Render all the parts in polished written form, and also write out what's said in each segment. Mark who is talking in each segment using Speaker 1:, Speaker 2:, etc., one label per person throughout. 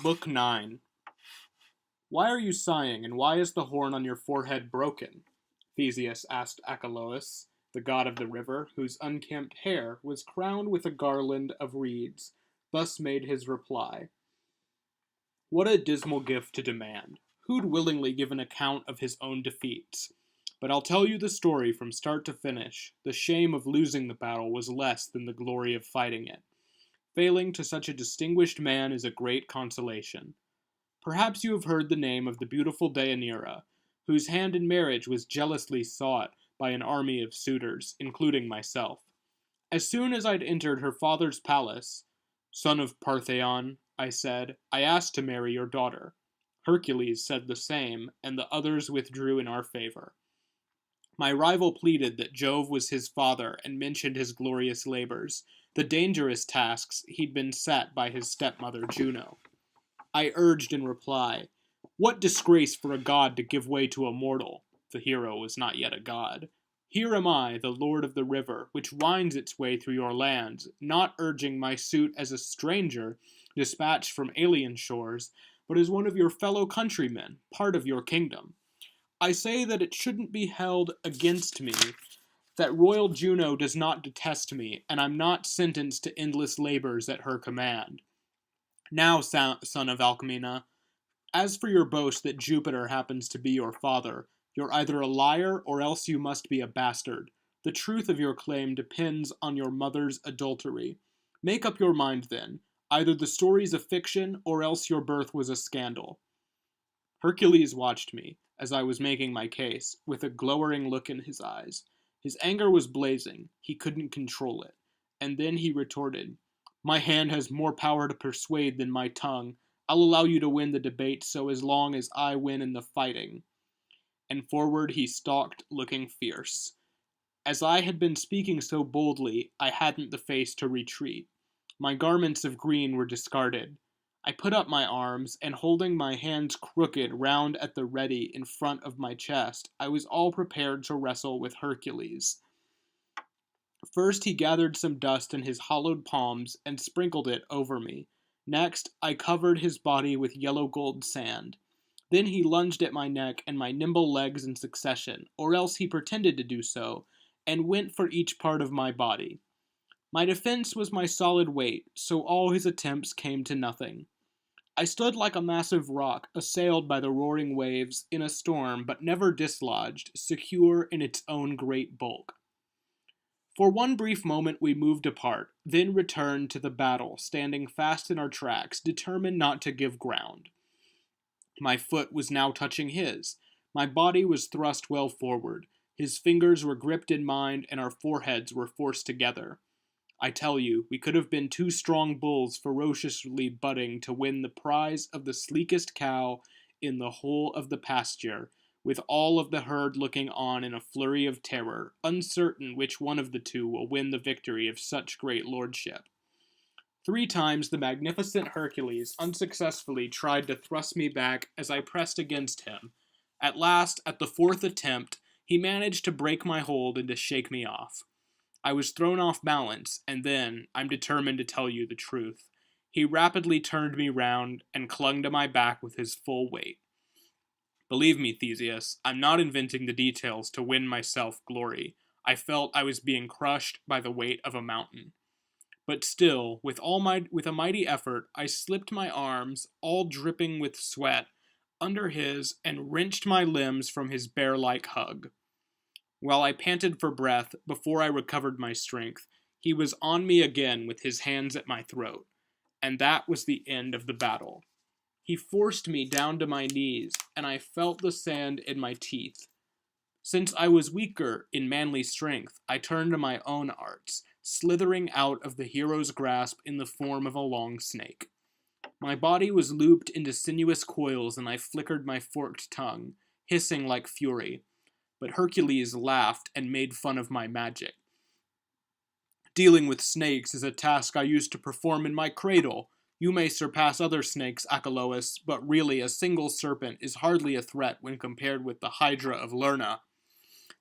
Speaker 1: Book 9. Why are you sighing, and why is the horn on your forehead broken? Theseus asked Acheloüs, the god of the river, whose unkempt hair was crowned with a garland of reeds, thus made his reply. What a dismal gift to demand! Who'd willingly give an account of his own defeats? But I'll tell you the story from start to finish. The shame of losing the battle was less than the glory of fighting it. Failing to such a distinguished man is a great consolation. Perhaps you have heard the name of the beautiful Deianira, whose hand in marriage was jealously sought by an army of suitors, including myself. As soon as I'd entered her father's palace, "Son of Partheon," I said, "I asked to marry your daughter." Hercules said the same, and the others withdrew in our favor. My rival pleaded that Jove was his father and mentioned his glorious labors, the dangerous tasks he'd been set by his stepmother Juno. I urged in reply, "What disgrace for a god to give way to a mortal!" The hero was not yet a god. "Here am I, the lord of the river, which winds its way through your lands, not urging my suit as a stranger, dispatched from alien shores, but as one of your fellow countrymen, part of your kingdom. I say that it shouldn't be held against me that royal Juno does not detest me, and I'm not sentenced to endless labors at her command. Now, son of Alcmena, as for your boast that Jupiter happens to be your father, you're either a liar or else you must be a bastard. The truth of your claim depends on your mother's adultery. Make up your mind then. Either the story's a fiction or else your birth was a scandal." Hercules watched me, as I was making my case, with a glowering look in his eyes. His anger was blazing. He couldn't control it. And then he retorted, "My hand has more power to persuade than my tongue. I'll allow you to win the debate so as long as I win in the fighting." And forward he stalked, looking fierce. As I had been speaking so boldly, I hadn't the face to retreat. My garments of green were discarded. I put up my arms, and holding my hands crooked round at the ready in front of my chest, I was all prepared to wrestle with Hercules. First he gathered some dust in his hollowed palms and sprinkled it over me. Next, I covered his body with yellow gold sand. Then he lunged at my neck and my nimble legs in succession, or else he pretended to do so, and went for each part of my body. My defense was my solid weight, so all his attempts came to nothing. I stood like a massive rock, assailed by the roaring waves in a storm, but never dislodged, secure in its own great bulk. For one brief moment we moved apart, then returned to the battle, standing fast in our tracks, determined not to give ground. My foot was now touching his. My body was thrust well forward. His fingers were gripped in mine, and our foreheads were forced together. I tell you, we could have been two strong bulls ferociously butting to win the prize of the sleekest cow in the whole of the pasture, with all of the herd looking on in a flurry of terror, uncertain which one of the two will win the victory of such great lordship. 3 times the magnificent Hercules unsuccessfully tried to thrust me back as I pressed against him. At last, at the 4th attempt, he managed to break my hold and to shake me off. I was thrown off balance, and then, I'm determined to tell you the truth, he rapidly turned me round and clung to my back with his full weight. Believe me, Theseus, I'm not inventing the details to win myself glory. I felt I was being crushed by the weight of a mountain. But still, with a mighty effort, I slipped my arms, all dripping with sweat, under his and wrenched my limbs from his bear-like hug. While I panted for breath, before I recovered my strength, he was on me again with his hands at my throat. And that was the end of the battle. He forced me down to my knees, and I felt the sand in my teeth. Since I was weaker in manly strength, I turned to my own arts, slithering out of the hero's grasp in the form of a long snake. My body was looped into sinuous coils, and I flickered my forked tongue, hissing like fury. But Hercules laughed and made fun of my magic. "Dealing with snakes is a task I used to perform in my cradle. You may surpass other snakes, Acheloüs, but really a single serpent is hardly a threat when compared with the Hydra of Lerna.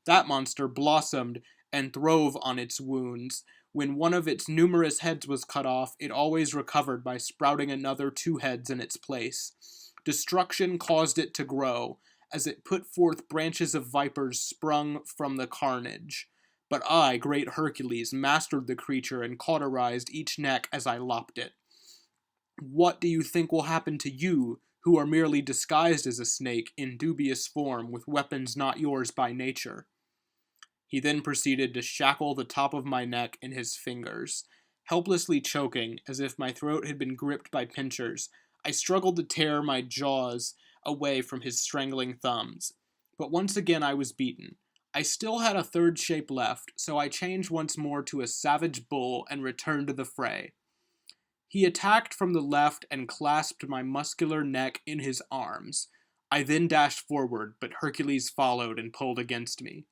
Speaker 1: That monster blossomed and throve on its wounds, When one of its numerous heads was cut off, it always recovered by sprouting another 2 heads in its place. Destruction caused it to grow, as it put forth branches of vipers sprung from the carnage. But I, great Hercules, mastered the creature and cauterized each neck as I lopped it. What do you think will happen to you, who are merely disguised as a snake in dubious form with weapons not yours by nature? He then proceeded to shackle the top of my neck in his fingers. Helplessly choking, as if my throat had been gripped by pincers, I struggled to tear my jaws away from his strangling thumbs. But once again I was beaten. I still had a third shape left, so I changed once more to a savage bull and returned to the fray. He attacked from the left and clasped my muscular neck in his arms. I then dashed forward, but Hercules followed and pulled against me.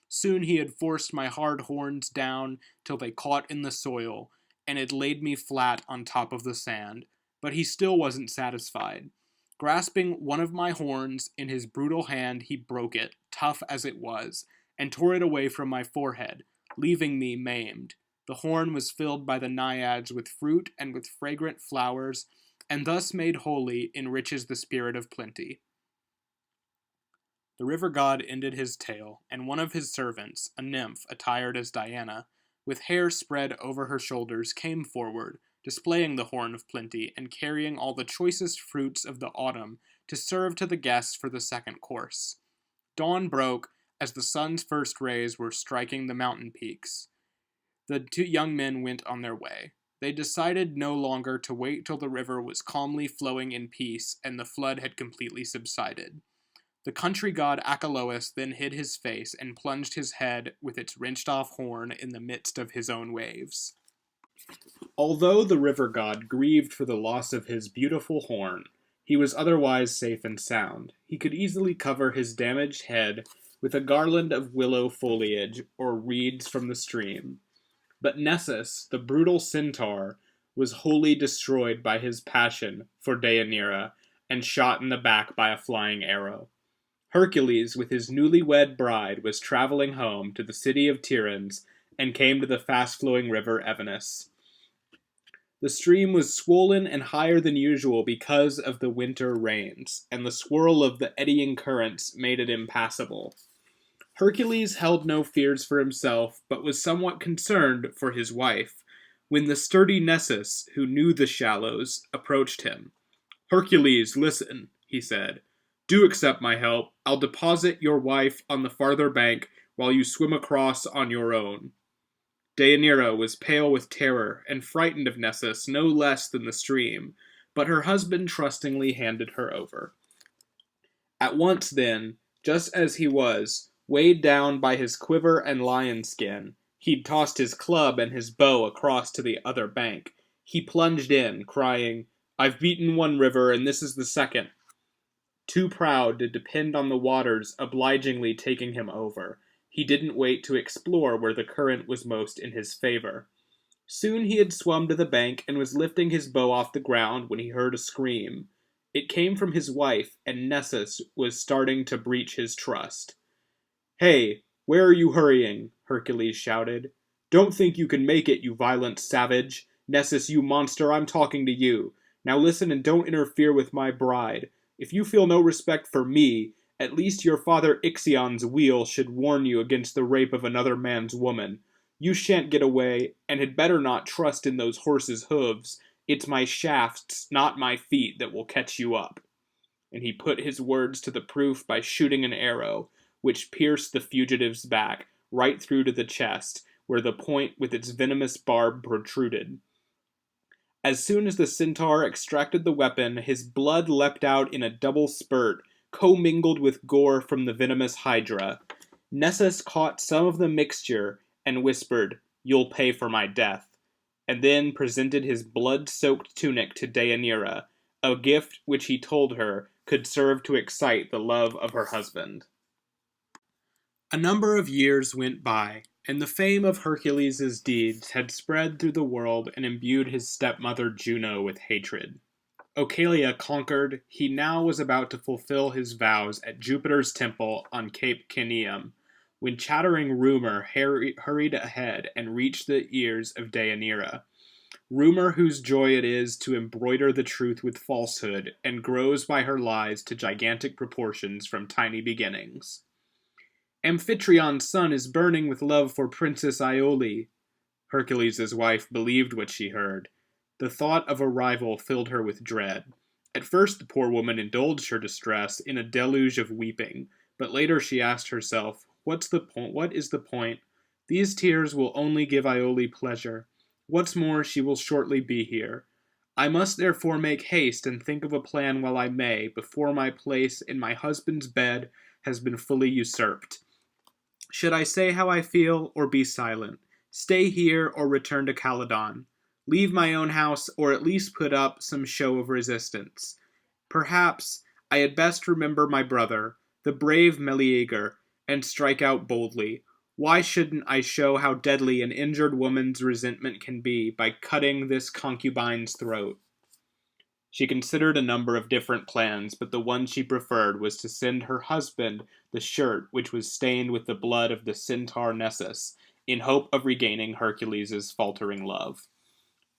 Speaker 1: Soon he had forced my hard horns down till they caught in the soil, and had laid me flat on top of the sand. But he still wasn't satisfied. Grasping one of my horns in his brutal hand, he broke it, tough as it was, and tore it away from my forehead, leaving me maimed. The horn was filled by the naiads with fruit and with fragrant flowers, and thus made holy enriches the spirit of plenty. The river god ended his tale, and one of his servants, a nymph attired as Diana, with hair spread over her shoulders, came forward, displaying the horn of plenty, and carrying all the choicest fruits of the autumn to serve to the guests for the second course. Dawn broke as the sun's first rays were striking the mountain peaks. The 2 young men went on their way. They decided no longer to wait till the river was calmly flowing in peace and the flood had completely subsided. The country god Acheloüs then hid his face and plunged his head with its wrenched-off horn in the midst of his own waves. Although the river god grieved for the loss of his beautiful horn, he was otherwise safe and sound. He could easily cover his damaged head with a garland of willow foliage or reeds from the stream. But Nessus, the brutal centaur, was wholly destroyed by his passion for Deianira and shot in the back by a flying arrow. Hercules, with his newly-wed bride, was traveling home to the city of Tiryns and came to the fast-flowing river Evenus. The stream was swollen and higher than usual because of the winter rains, and the swirl of the eddying currents made it impassable. Hercules held no fears for himself, but was somewhat concerned for his wife, when the sturdy Nessus, who knew the shallows, approached him. "Hercules, listen," he said. "Do accept my help. I'll deposit your wife on the farther bank while you swim across on your own." Deianira was pale with terror and frightened of Nessus no less than the stream, but her husband trustingly handed her over. At once, then, just as he was, weighed down by his quiver and lion skin, he'd tossed his club and his bow across to the other bank. He plunged in, crying, "I've beaten one river, and this is the second." Too proud to depend on the waters obligingly taking him over, he didn't wait to explore where the current was most in his favor. Soon he had swum to the bank and was lifting his bow off the ground when he heard a scream. It came from his wife, and Nessus was starting to breach his trust. "Hey, where are you hurrying?" Hercules shouted. "Don't think you can make it, you violent savage. Nessus, you monster, I'm talking to you. Now listen and don't interfere with my bride. If you feel no respect for me, at least your father Ixion's wheel should warn you against the rape of another man's woman. You shan't get away, and had better not trust in those horses' hooves. It's my shafts, not my feet, that will catch you up." And he put his words to the proof by shooting an arrow, which pierced the fugitive's back, right through to the chest, where the point with its venomous barb protruded. As soon as the centaur extracted the weapon, his blood leapt out in a double spurt, commingled with gore from the venomous hydra. Nessus caught some of the mixture and whispered, "You'll pay for my death," and then presented his blood-soaked tunic to Deianira, a gift which he told her could serve to excite the love of her husband. A number of years went by, and the fame of Hercules' deeds had spread through the world and imbued his stepmother Juno with hatred. Oechalia conquered, he now was about to fulfill his vows at Jupiter's temple on Cape Caneum, when chattering rumor hurried ahead and reached the ears of Deianira. Rumor whose joy it is to embroider the truth with falsehood, and grows by her lies to gigantic proportions from tiny beginnings. Amphitryon's son is burning with love for Princess Iole. Hercules' wife believed what she heard. The thought of a rival filled her with dread. At first the poor woman indulged her distress in a deluge of weeping, but later she asked herself, What is the point? These tears will only give Iole pleasure. What's more, she will shortly be here. I must therefore make haste and think of a plan while I may, before my place in my husband's bed has been fully usurped. Should I say how I feel, or be silent? Stay here, or return to Calydon? Leave my own house, or at least put up some show of resistance? Perhaps I had best remember my brother, the brave Meleager, and strike out boldly. Why shouldn't I show how deadly an injured woman's resentment can be by cutting this concubine's throat? She considered a number of different plans, but the one she preferred was to send her husband the shirt which was stained with the blood of the centaur Nessus, in hope of regaining Hercules' faltering love.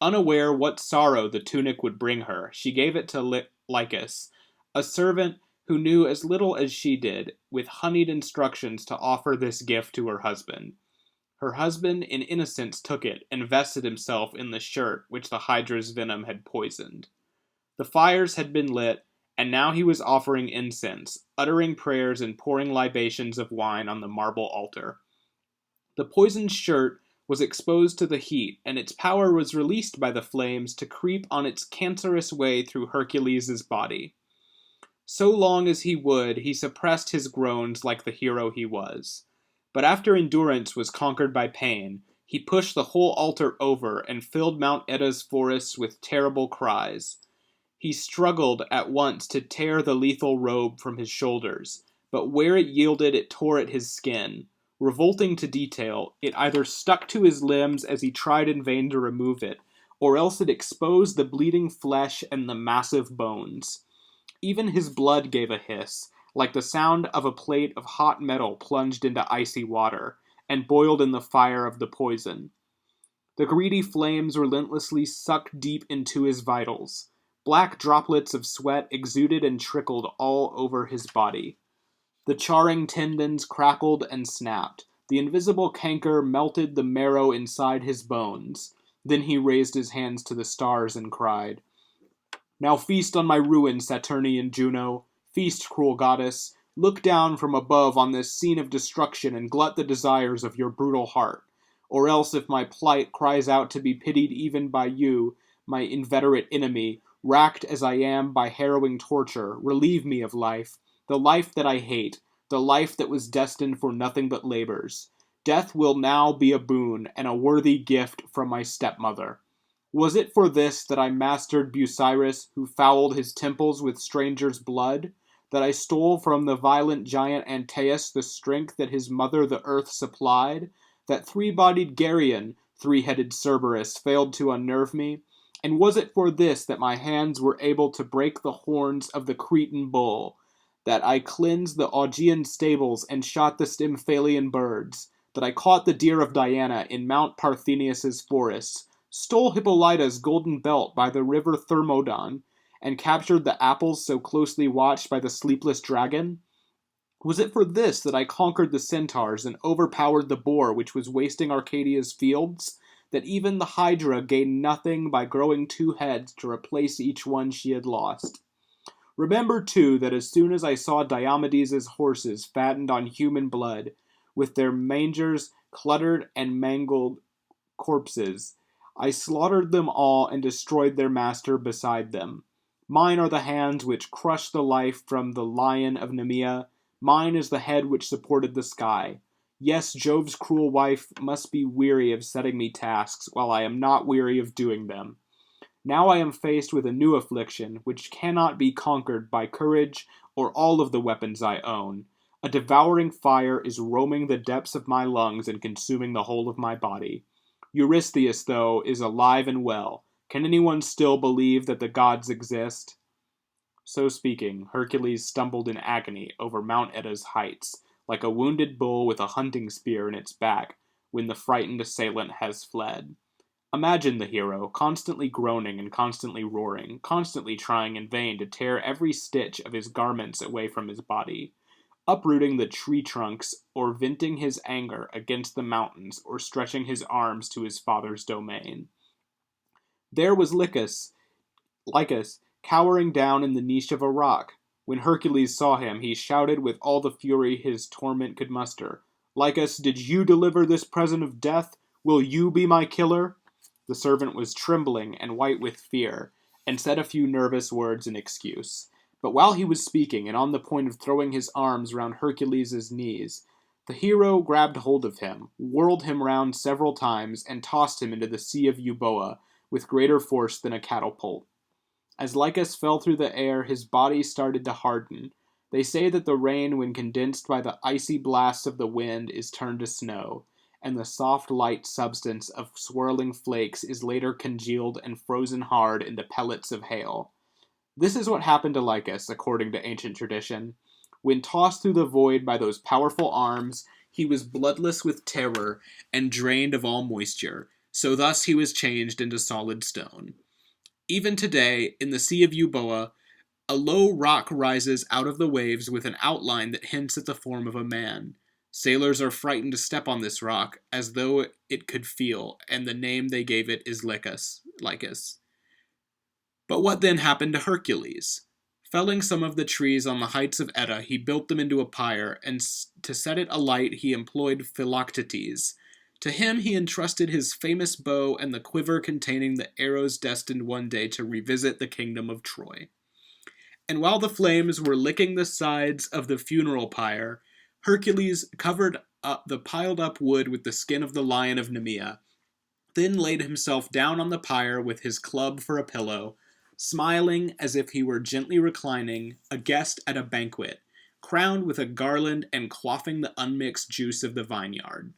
Speaker 1: Unaware what sorrow the tunic would bring her, she gave it to Lycus, a servant who knew as little as she did, with honeyed instructions to offer this gift to her husband. Her husband in innocence took it, and vested himself in the shirt which the hydra's venom had poisoned. The fires had been lit, and now he was offering incense, uttering prayers and pouring libations of wine on the marble altar. The poisoned shirt was exposed to the heat, and its power was released by the flames to creep on its cancerous way through Hercules' body. So long as he would, he suppressed his groans like the hero he was. But after endurance was conquered by pain, he pushed the whole altar over and filled Mount Etta's forests with terrible cries. He struggled at once to tear the lethal robe from his shoulders, but where it yielded it tore at his skin. Revolting to detail, it either stuck to his limbs as he tried in vain to remove it, or else it exposed the bleeding flesh and the massive bones. Even his blood gave a hiss, like the sound of a plate of hot metal plunged into icy water, and boiled in the fire of the poison. The greedy flames relentlessly sucked deep into his vitals. Black droplets of sweat exuded and trickled all over his body. The charring tendons crackled and snapped. The invisible canker melted the marrow inside his bones. Then he raised his hands to the stars and cried, Now feast on my ruin, Saturnian Juno. Feast, cruel goddess. Look down from above on this scene of destruction and glut the desires of your brutal heart. Or else, if my plight cries out to be pitied even by you, my inveterate enemy, racked as I am by harrowing torture, relieve me of life, the life that I hate, the life that was destined for nothing but labors. Death will now be a boon and a worthy gift from my stepmother. Was it for this that I mastered Busiris, who fouled his temples with strangers' blood? That I stole from the violent giant Antaeus the strength that his mother the earth supplied? That three-bodied Geryon, three-headed Cerberus, failed to unnerve me? And was it for this that my hands were able to break the horns of the Cretan bull? That I cleansed the Augean stables and shot the Stymphalian birds? That I caught the deer of Diana in Mount Parthenius' forests? Stole Hippolyta's golden belt by the river Thermodon, and captured the apples so closely watched by the sleepless dragon? Was it for this that I conquered the centaurs and overpowered the boar which was wasting Arcadia's fields? That even the Hydra gained nothing by growing two heads to replace each one she had lost? Remember, too, that as soon as I saw Diomedes' horses fattened on human blood, with their mangers cluttered and mangled corpses, I slaughtered them all and destroyed their master beside them. Mine are the hands which crushed the life from the lion of Nemea. Mine is the head which supported the sky. Yes, Jove's cruel wife must be weary of setting me tasks, while I am not weary of doing them. Now I am faced with a new affliction, which cannot be conquered by courage or all of the weapons I own. A devouring fire is roaming the depths of my lungs and consuming the whole of my body. Eurystheus, though, is alive and well. Can anyone still believe that the gods exist? So speaking, Hercules stumbled in agony over Mount Etta's heights, like a wounded bull with a hunting spear in its back when the frightened assailant has fled. Imagine the hero, constantly groaning and constantly roaring, constantly trying in vain to tear every stitch of his garments away from his body, uprooting the tree trunks, or venting his anger against the mountains, or stretching his arms to his father's domain. There was Lycus, cowering down in the niche of a rock. When Hercules saw him, he shouted with all the fury his torment could muster, "Lycus, did you deliver this present of death? Will you be my killer?" The servant was trembling and white with fear, and said a few nervous words in excuse. But while he was speaking and on the point of throwing his arms round Hercules' knees, the hero grabbed hold of him, whirled him round several times, and tossed him into the sea of Euboea with greater force than a catapult. As Lycus fell through the air, his body started to harden. They say that the rain, when condensed by the icy blasts of the wind, is turned to snow, and the soft light substance of swirling flakes is later congealed and frozen hard into pellets of hail. This is what happened to Lycus, according to ancient tradition. When tossed through the void by those powerful arms, he was bloodless with terror and drained of all moisture, so thus he was changed into solid stone. Even today, in the Sea of Euboea, a low rock rises out of the waves with an outline that hints at the form of a man. Sailors are frightened to step on this rock, as though it could feel, and the name they gave it is Lycus. But what then happened to Hercules? Felling some of the trees on the heights of Oeta, he built them into a pyre, and to set it alight he employed Philoctetes. To him he entrusted his famous bow and the quiver containing the arrows destined one day to revisit the kingdom of Troy. And while the flames were licking the sides of the funeral pyre, Hercules covered up the piled-up wood with the skin of the lion of Nemea, then laid himself down on the pyre with his club for a pillow, smiling as if he were gently reclining, a guest at a banquet, crowned with a garland and quaffing the unmixed juice of the vineyard.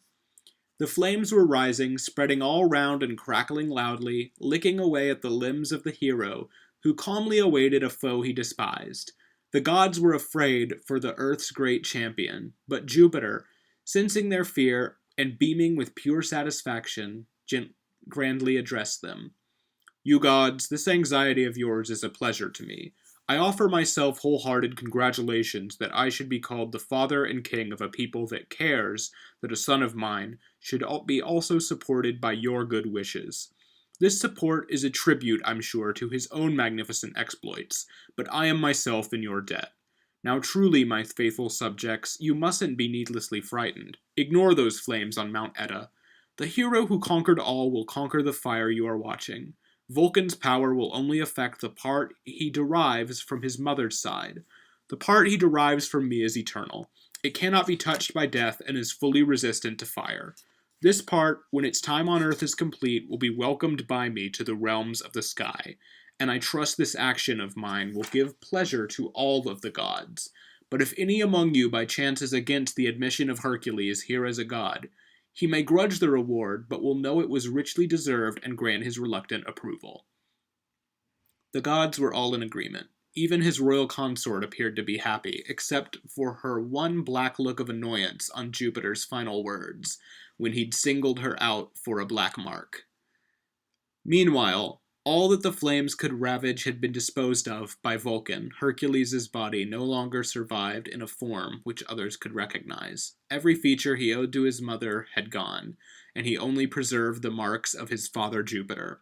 Speaker 1: The flames were rising, spreading all round and crackling loudly, licking away at the limbs of the hero, who calmly awaited a foe he despised. The gods were afraid for the earth's great champion, but Jupiter, sensing their fear and beaming with pure satisfaction, grandly addressed them. "You gods, this anxiety of yours is a pleasure to me. I offer myself wholehearted congratulations that I should be called the father and king of a people that cares that a son of mine should be also supported by your good wishes. This support is a tribute, I'm sure, to his own magnificent exploits, but I am myself in your debt. Now truly, my faithful subjects, you mustn't be needlessly frightened. Ignore those flames on Mount Oeta. The hero who conquered all will conquer the fire you are watching. Vulcan's power will only affect the part he derives from his mother's side. The part he derives from me is eternal. It cannot be touched by death and is fully resistant to fire. This part, when its time on earth is complete, will be welcomed by me to the realms of the sky, and I trust this action of mine will give pleasure to all of the gods. But if any among you by chance is against the admission of Hercules here as a god, he may grudge the reward, but will know it was richly deserved and grant his reluctant approval." The gods were all in agreement. Even his royal consort appeared to be happy, except for her one black look of annoyance on Jupiter's final words, when he'd singled her out for a black mark. Meanwhile, all that the flames could ravage had been disposed of by Vulcan. Hercules' body no longer survived in a form which others could recognize. Every feature he owed to his mother had gone, and he only preserved the marks of his father Jupiter.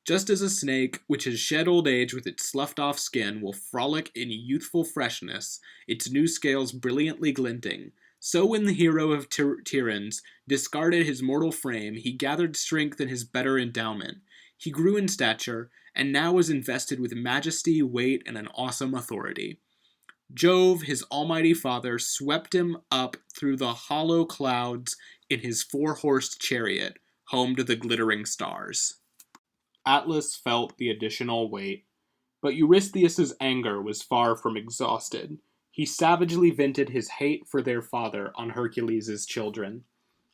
Speaker 1: Just as a snake, which has shed old age with its sloughed-off skin, will frolic in youthful freshness, its new scales brilliantly glinting, so when the hero of Tiryns discarded his mortal frame, he gathered strength in his better endowment. He grew in stature, and now was invested with majesty, weight, and an awesome authority. Jove, his almighty father, swept him up through the hollow clouds in his four-horsed chariot, home to the glittering stars. Atlas felt the additional weight, but Eurystheus' anger was far from exhausted. He savagely vented his hate for their father on Hercules' children.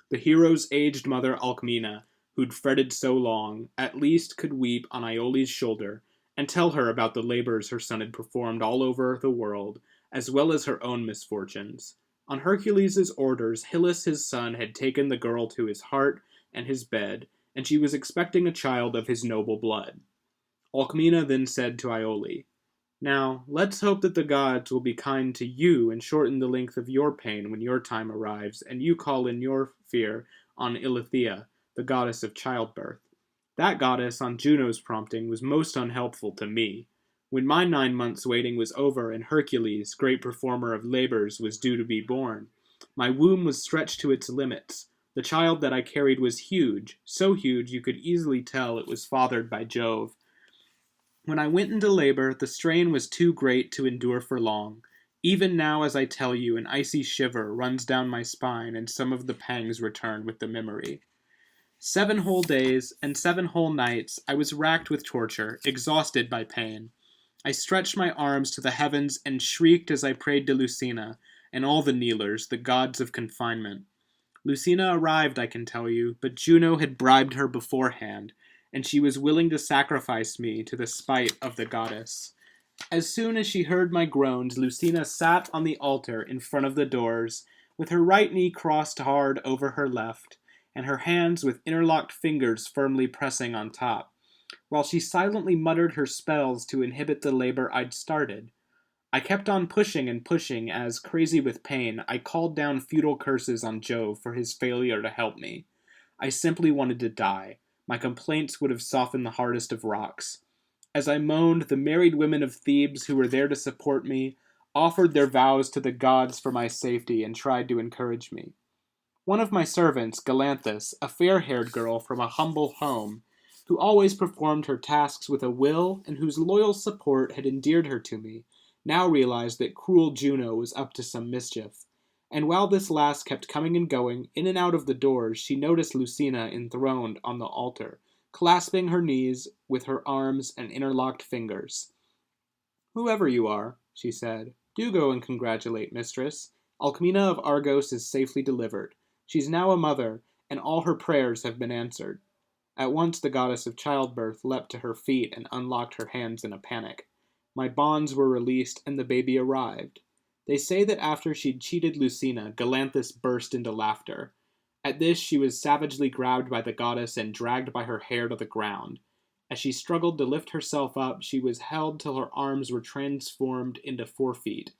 Speaker 1: The hero's aged mother Alcmena, who'd fretted so long, at least could weep on Iola's shoulder and tell her about the labors her son had performed all over the world, as well as her own misfortunes. On Hercules' orders, Hylas his son had taken the girl to his heart and his bed, and she was expecting a child of his noble blood. Alcmena then said to Iole, "Now, let's hope that the gods will be kind to you and shorten the length of your pain when your time arrives, and you call in your fear on Eileithyia, the goddess of childbirth. That goddess, on Juno's prompting, was most unhelpful to me. When my 9 months' waiting was over and Hercules, great performer of labors, was due to be born, my womb was stretched to its limits. The child that I carried was huge, so huge you could easily tell it was fathered by Jove. When I went into labor, the strain was too great to endure for long. Even now, as I tell you, an icy shiver runs down my spine, and some of the pangs return with the memory. 7 whole days and 7 whole nights I was racked with torture, exhausted by pain. I stretched my arms to the heavens and shrieked as I prayed to Lucina and all the kneelers, the gods of confinement. Lucina arrived, I can tell you, but Juno had bribed her beforehand, and she was willing to sacrifice me to the spite of the goddess. As soon as she heard my groans, Lucina sat on the altar in front of the doors, with her right knee crossed hard over her left, and her hands with interlocked fingers firmly pressing on top, while she silently muttered her spells to inhibit the labor I'd started. I kept on pushing and pushing as, crazy with pain, I called down futile curses on Jove for his failure to help me. I simply wanted to die. My complaints would have softened the hardest of rocks. As I moaned, the married women of Thebes who were there to support me offered their vows to the gods for my safety and tried to encourage me. One of my servants, Galanthis, a fair-haired girl from a humble home, who always performed her tasks with a will and whose loyal support had endeared her to me, now realized that cruel Juno was up to some mischief. And while this last kept coming and going, in and out of the doors, she noticed Lucina enthroned on the altar, clasping her knees with her arms and interlocked fingers. "Whoever you are," she said, "do go and congratulate mistress. Alcmena of Argos is safely delivered. She's now a mother, and all her prayers have been answered." At once the goddess of childbirth leapt to her feet and unlocked her hands in a panic. My bonds were released, and the baby arrived. They say that after she'd cheated Lucina, Galanthis burst into laughter. At this she was savagely grabbed by the goddess and dragged by her hair to the ground. As she struggled to lift herself up, she was held till her arms were transformed into forefeet.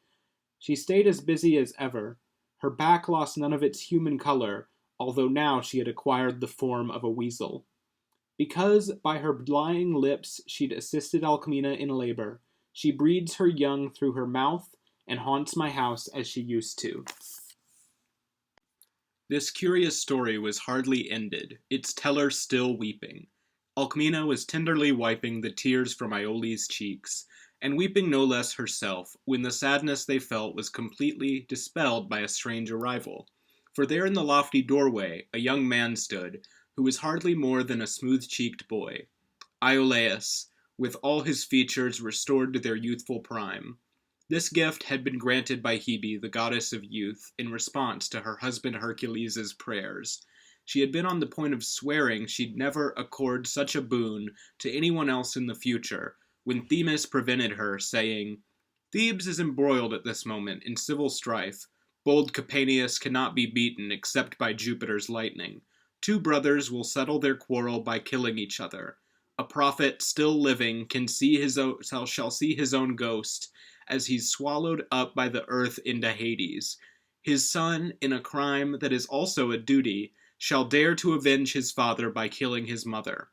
Speaker 1: She stayed as busy as ever. Her back lost none of its human color, although now she had acquired the form of a weasel. Because by her lying lips she'd assisted Alcmena in labor, she breeds her young through her mouth and haunts my house as she used to. This curious story was hardly ended, its teller still weeping. Alcmena was tenderly wiping the tears from Iole's cheeks, and weeping no less herself, when the sadness they felt was completely dispelled by a strange arrival. For there in the lofty doorway a young man stood, who was hardly more than a smooth-cheeked boy. Iolaüs, with all his features restored to their youthful prime. This gift had been granted by Hebe, the goddess of youth, in response to her husband Hercules' prayers. She had been on the point of swearing she'd never accord such a boon to anyone else in the future, when Themis prevented her, saying, "Thebes is embroiled at this moment in civil strife. Bold Capaneus cannot be beaten except by Jupiter's lightning. 2 brothers will settle their quarrel by killing each other. A prophet still living shall see his own ghost, as he's swallowed up by the earth into Hades. His son, in a crime that is also a duty, shall dare to avenge his father by killing his mother.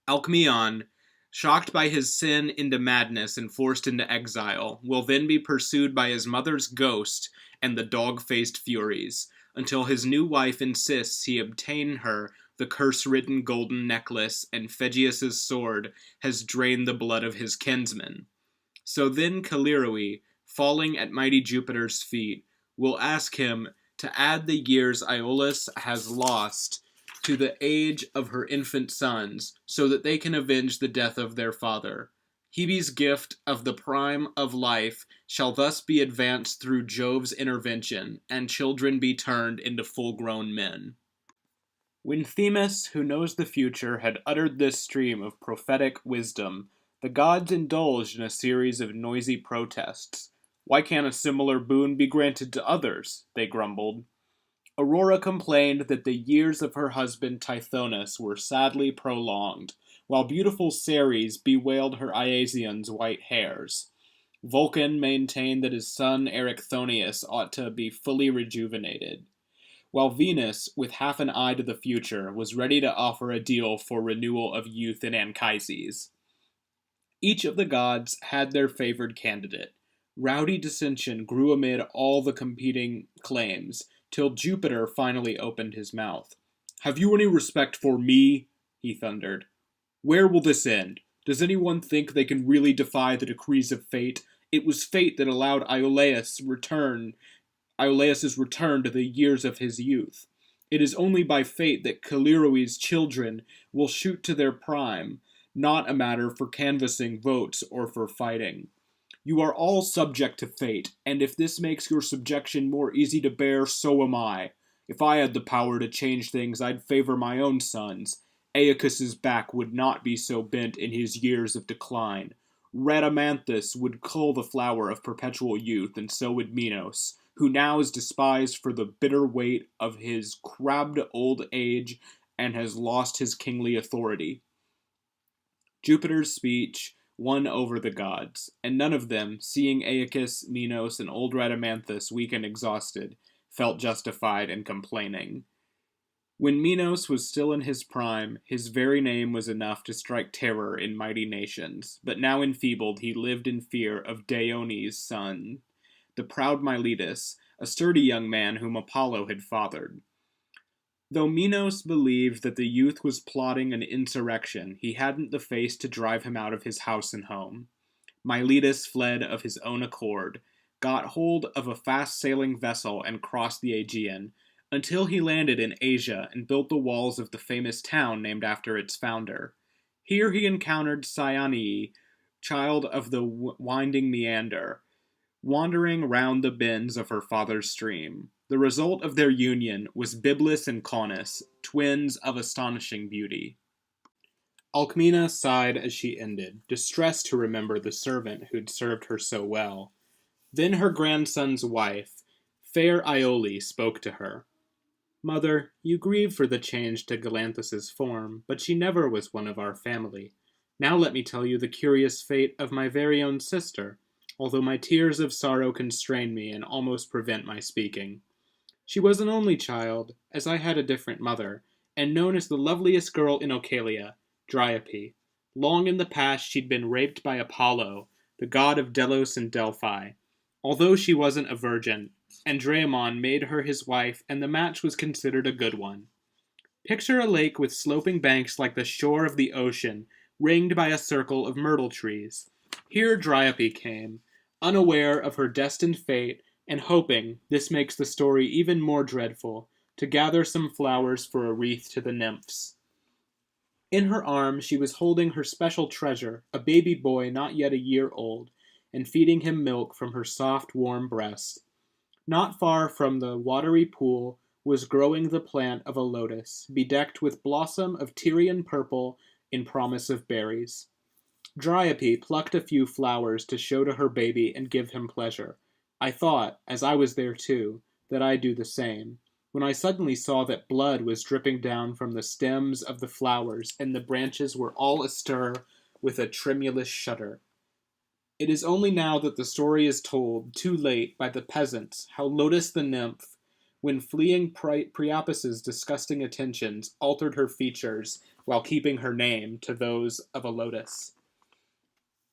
Speaker 1: Alcmaeon, shocked by his sin into madness and forced into exile, will then be pursued by his mother's ghost and the dog-faced Furies, until his new wife insists he obtain her the curse-ridden golden necklace, and Phegeus' sword has drained the blood of his kinsman. So then Callirhoe, falling at mighty Jupiter's feet, will ask him to add the years Iolaüs has lost to the age of her infant sons, so that they can avenge the death of their father. Hebe's gift of the prime of life shall thus be advanced through Jove's intervention, and children be turned into full-grown men." When Themis, who knows the future, had uttered this stream of prophetic wisdom, the gods indulged in a series of noisy protests. Why can't a similar boon be granted to others? They grumbled. Aurora complained that the years of her husband Tithonus were sadly prolonged, while beautiful Ceres bewailed her Iasion's white hairs. Vulcan maintained that his son Erichthonius ought to be fully rejuvenated, while Venus, with half an eye to the future, was ready to offer a deal for renewal of youth in Anchises. Each of the gods had their favored candidate. Rowdy dissension grew amid all the competing claims, till Jupiter finally opened his mouth. "Have you any respect for me?" he thundered. "Where will this end? Does anyone think they can really defy the decrees of fate? It was fate that allowed Iolaüs's return to the years of his youth. It is only by fate that Callirhoe's children will shoot to their prime, not a matter for canvassing votes or for fighting. You are all subject to fate, and if this makes your subjection more easy to bear, so am I. If I had the power to change things, I'd favor my own sons. Aeacus's back would not be so bent in his years of decline. Rhadamanthus would cull the flower of perpetual youth, and so would Minos, who now is despised for the bitter weight of his crabbed old age and has lost his kingly authority." Jupiter's speech won over the gods, and none of them, seeing Aeacus, Minos, and old Rhadamanthus weak and exhausted, felt justified in complaining. When Minos was still in his prime, his very name was enough to strike terror in mighty nations, but now enfeebled he lived in fear of Dione's son, the proud Miletus, a sturdy young man whom Apollo had fathered. Though Minos believed that the youth was plotting an insurrection, he hadn't the face to drive him out of his house and home. Miletus fled of his own accord, got hold of a fast-sailing vessel and crossed the Aegean, until he landed in Asia and built the walls of the famous town named after its founder. Here he encountered Cyane, child of the winding Meander, wandering round the bends of her father's stream. The result of their union was Byblis and Caunus, twins of astonishing beauty. Alcmena sighed as she ended, distressed to remember the servant who'd served her so well. Then her grandson's wife, fair Iole, spoke to her. "Mother, you grieve for the change to Galanthis's form, but she never was one of our family. Now let me tell you the curious fate of my very own sister, although my tears of sorrow constrain me and almost prevent my speaking. She was an only child, as I had a different mother, and known as the loveliest girl in Oechalia, Dryope. Long in the past she'd been raped by Apollo, the god of Delos and Delphi. Although she wasn't a virgin, Andromon made her his wife, and the match was considered a good one. Picture a lake with sloping banks like the shore of the ocean, ringed by a circle of myrtle trees. Here Dryope came, unaware of her destined fate, and hoping, this makes the story even more dreadful, to gather some flowers for a wreath to the nymphs. In her arms she was holding her special treasure, a baby boy not yet a year old, and feeding him milk from her soft, warm breast. Not far from the watery pool was growing the plant of a lotus, bedecked with blossom of Tyrian purple in promise of berries. Dryope plucked a few flowers to show to her baby and give him pleasure. I thought, as I was there too, that I'd do the same, when I suddenly saw that blood was dripping down from the stems of the flowers, and the branches were all astir with a tremulous shudder. It is only now that the story is told, too late, by the peasants, how Lotus the nymph, when fleeing Priapus's disgusting attentions, altered her features, while keeping her name, to those of a lotus.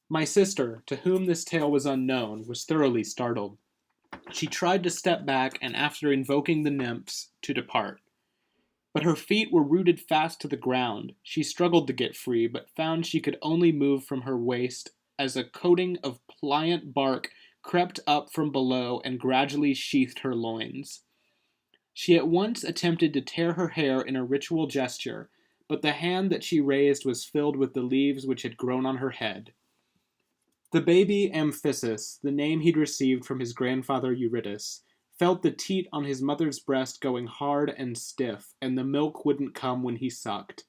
Speaker 1: My sister, to whom this tale was unknown, was thoroughly startled. She tried to step back, and after invoking the nymphs, to depart. But her feet were rooted fast to the ground. She struggled to get free, but found she could only move from her waist as a coating of pliant bark crept up from below and gradually sheathed her loins. She at once attempted to tear her hair in a ritual gesture, but the hand that she raised was filled with the leaves which had grown on her head. The baby Amphissus, the name he'd received from his grandfather Eurytus, felt the teat on his mother's breast going hard and stiff, and the milk wouldn't come when he sucked.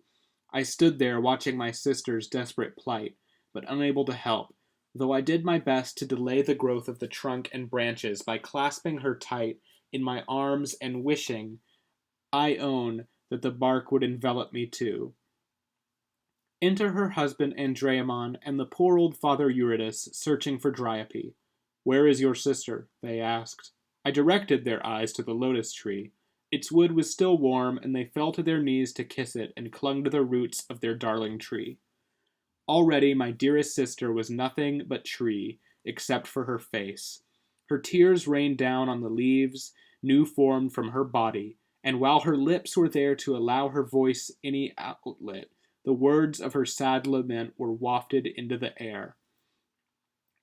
Speaker 1: I stood there watching my sister's desperate plight, but unable to help. though I did my best to delay the growth of the trunk and branches by clasping her tight in my arms and wishing, I own, that the bark would envelop me too. Enter her husband Andræmon and the poor old father Eurytus searching for Dryope. "Where is your sister?" they asked. I directed their eyes to the lotus tree. Its wood was still warm, and they fell to their knees to kiss it and clung to the roots of their darling tree. Already my dearest sister was nothing but tree, except for her face. Her tears rained down on the leaves, new formed from her body, and while her lips were there to allow her voice any outlet, the words of her sad lament were wafted into the air.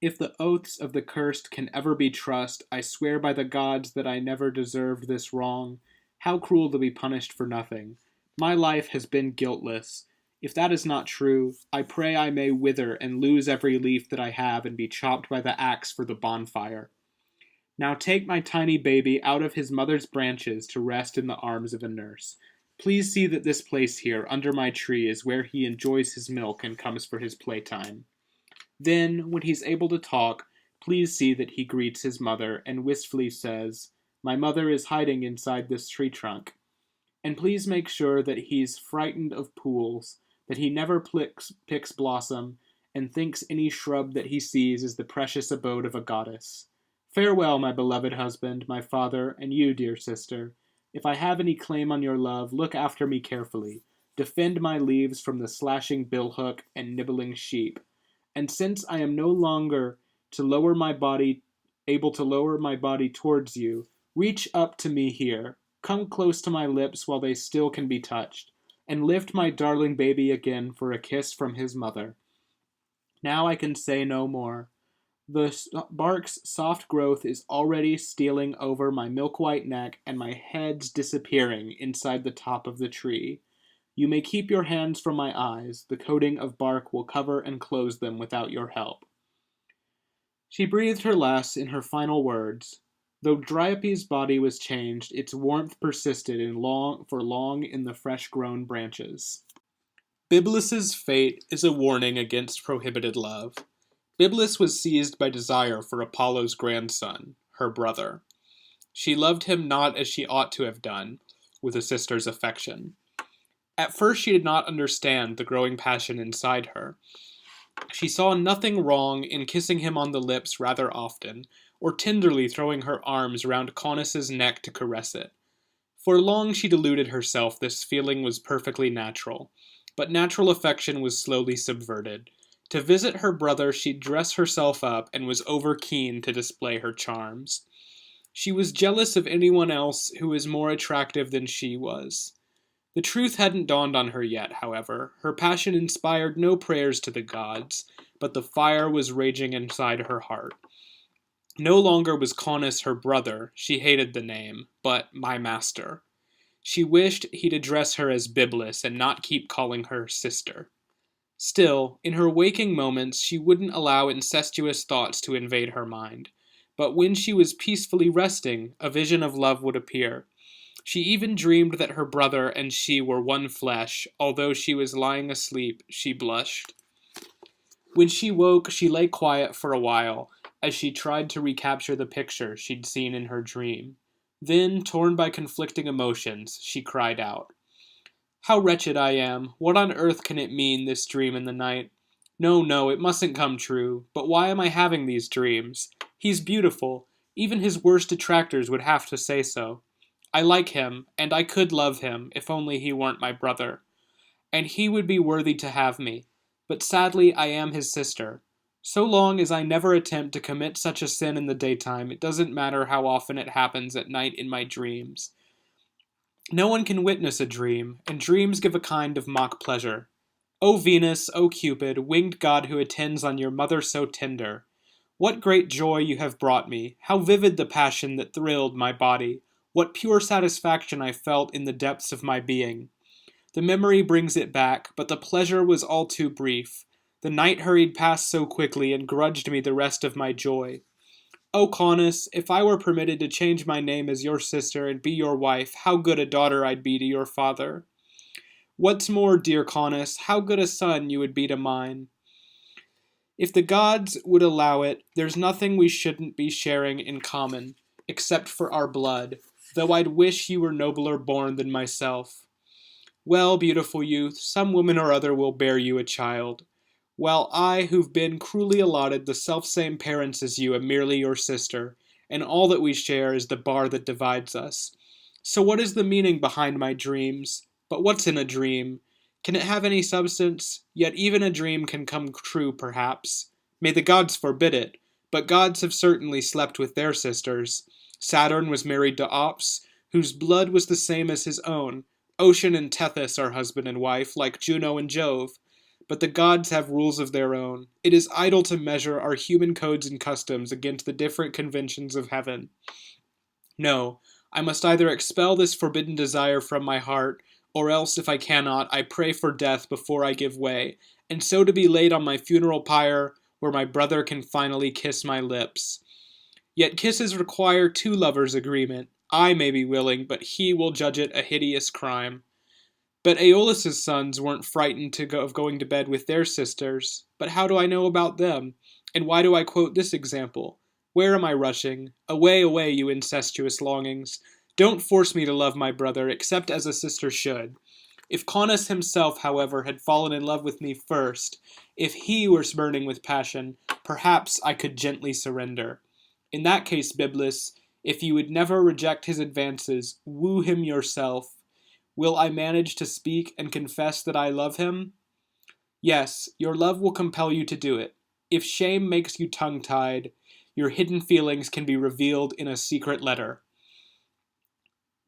Speaker 1: If the oaths of the cursed can ever be trust, I swear by the gods that I never deserved this wrong. How cruel to be punished for nothing. My life has been guiltless. If that is not true, I pray I may wither and lose every leaf that I have and be chopped by the axe for the bonfire. Now take my tiny baby out of his mother's branches to rest in the arms of a nurse. Please see that this place here, under my tree, is where he enjoys his milk and comes for his playtime. Then, when he's able to talk, please see that he greets his mother and wistfully says, 'My mother is hiding inside this tree trunk.' And please make sure that he's frightened of pools, that he never picks blossom, and thinks any shrub that he sees is the precious abode of a goddess. Farewell, my beloved husband, my father, and you, dear sister. If I have any claim on your love, look after me carefully. Defend my leaves from the slashing billhook and nibbling sheep. And since I am no longer able to lower my body towards you, reach up to me here. Come close to my lips while they still can be touched, and lift my darling baby again for a kiss from his mother. Now I can say no more. The bark's soft growth is already stealing over my milk-white neck, and my head's disappearing inside the top of the tree. You may keep your hands from my eyes. The coating of bark will cover and close them without your help." She breathed her last in her final words. Though Dryope's body was changed, its warmth persisted for long in the fresh-grown branches. Byblis's fate is a warning against prohibited love. Byblis was seized by desire for Apollo's grandson, her brother. She loved him not as she ought to have done, with a sister's affection. At first she did not understand the growing passion inside her. She saw nothing wrong in kissing him on the lips rather often, or tenderly throwing her arms round Caunus' neck to caress it. For long she deluded herself this feeling was perfectly natural, but natural affection was slowly subverted. To visit her brother, she'd dress herself up and was over-keen to display her charms. She was jealous of anyone else who was more attractive than she was. The truth hadn't dawned on her yet, however. Her passion inspired no prayers to the gods, but the fire was raging inside her heart. No longer was Caunus her brother, she hated the name, but my master. She wished he'd address her as Byblis and not keep calling her sister. Still, in her waking moments, she wouldn't allow incestuous thoughts to invade her mind. But when she was peacefully resting, a vision of love would appear. She even dreamed that her brother and she were one flesh. Although she was lying asleep, she blushed. When she woke, she lay quiet for a while, as she tried to recapture the picture she'd seen in her dream. Then, torn by conflicting emotions, she cried out, "How wretched I am! What on earth can it mean, this dream in the night? No, it mustn't come true. But why am I having these dreams? He's beautiful. Even his worst detractors would have to say so. I like him, and I could love him, if only he weren't my brother. And he would be worthy to have me. But sadly, I am his sister. So long as I never attempt to commit such a sin in the daytime, it doesn't matter how often it happens at night in my dreams. No one can witness a dream, and dreams give a kind of mock pleasure. O Venus, O Cupid, winged god who attends on your mother so tender, what great joy you have brought me! How vivid the passion that thrilled my body! What pure satisfaction I felt in the depths of my being! The memory brings it back, but the pleasure was all too brief. The night hurried past so quickly and grudged me the rest of my joy. O Caunus, if I were permitted to change my name as your sister and be your wife, how good a daughter I'd be to your father. What's more, dear Caunus, how good a son you would be to mine. If the gods would allow it, there's nothing we shouldn't be sharing in common, except for our blood, though I'd wish you were nobler born than myself. Well, beautiful youth, some woman or other will bear you a child, while I, who've been cruelly allotted the selfsame parents as you, am merely your sister, and all that we share is the bar that divides us. So what is the meaning behind my dreams? But what's in a dream? Can it have any substance? Yet even a dream can come true, perhaps. May the gods forbid it, but gods have certainly slept with their sisters. Saturn was married to Ops, whose blood was the same as his own. Ocean and Tethys are husband and wife, like Juno and Jove. But the gods have rules of their own. It is idle to measure our human codes and customs against the different conventions of heaven. No, I must either expel this forbidden desire from my heart, or else, if I cannot, I pray for death before I give way, and so to be laid on my funeral pyre, where my brother can finally kiss my lips. Yet kisses require two lovers' agreement. I may be willing, but he will judge it a hideous crime. But Aeolus' sons weren't frightened of going to bed with their sisters. But how do I know about them? And why do I quote this example? Where am I rushing? Away, away, you incestuous longings. Don't force me to love my brother, except as a sister should. If Caunus himself, however, had fallen in love with me first, if he were burning with passion, perhaps I could gently surrender. In that case, Byblis, if you would never reject his advances, woo him yourself. Will I manage to speak and confess that I love him? Yes, your love will compel you to do it. If shame makes you tongue-tied, your hidden feelings can be revealed in a secret letter.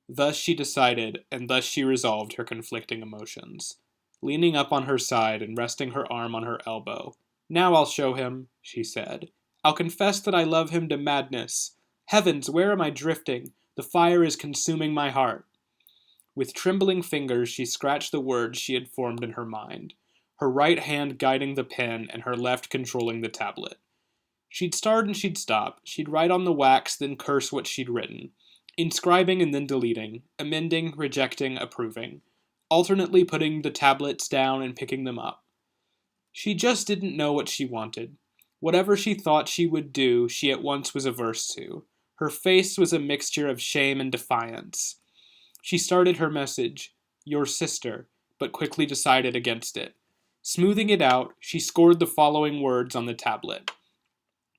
Speaker 1: Thus she decided, and thus she resolved her conflicting emotions. Leaning up on her side and resting her arm on her elbow, "Now I'll show him," she said. "I'll confess that I love him to madness. Heavens, where am I drifting? The fire is consuming my heart." With trembling fingers she scratched the words she had formed in her mind, her right hand guiding the pen and her left controlling the tablet. She'd start and she'd stop. She'd write on the wax, then curse what she'd written, inscribing and then deleting, amending, rejecting, approving, alternately putting the tablets down and picking them up. She just didn't know what she wanted. Whatever she thought she would do, she at once was averse to. Her face was a mixture of shame and defiance. She started her message, "Your sister," but quickly decided against it. Smoothing it out, she scored the following words on the tablet.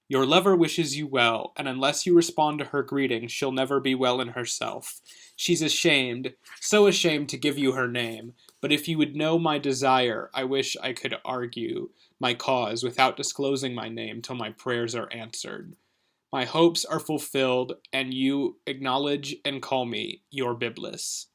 Speaker 1: "Your lover wishes you well, and unless you respond to her greeting, she'll never be well in herself. She's ashamed, so ashamed to give you her name, but if you would know my desire, I wish I could argue my cause without disclosing my name till my prayers are answered. My hopes are fulfilled, and you acknowledge and call me your Byblis.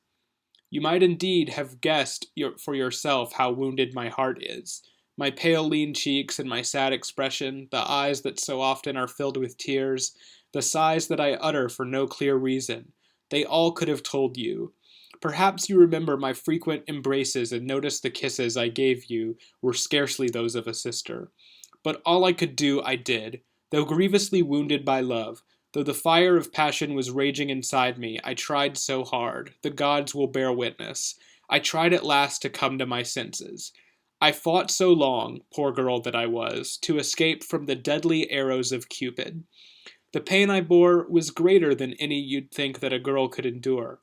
Speaker 1: You might indeed have guessed for yourself how wounded my heart is. My pale lean cheeks and my sad expression, the eyes that so often are filled with tears, the sighs that I utter for no clear reason, they all could have told you. Perhaps you remember my frequent embraces and noticed the kisses I gave you were scarcely those of a sister. But all I could do I did. Though grievously wounded by love, though the fire of passion was raging inside me, I tried so hard, the gods will bear witness. I tried at last to come to my senses. I fought so long, poor girl that I was, to escape from the deadly arrows of Cupid. The pain I bore was greater than any you'd think that a girl could endure.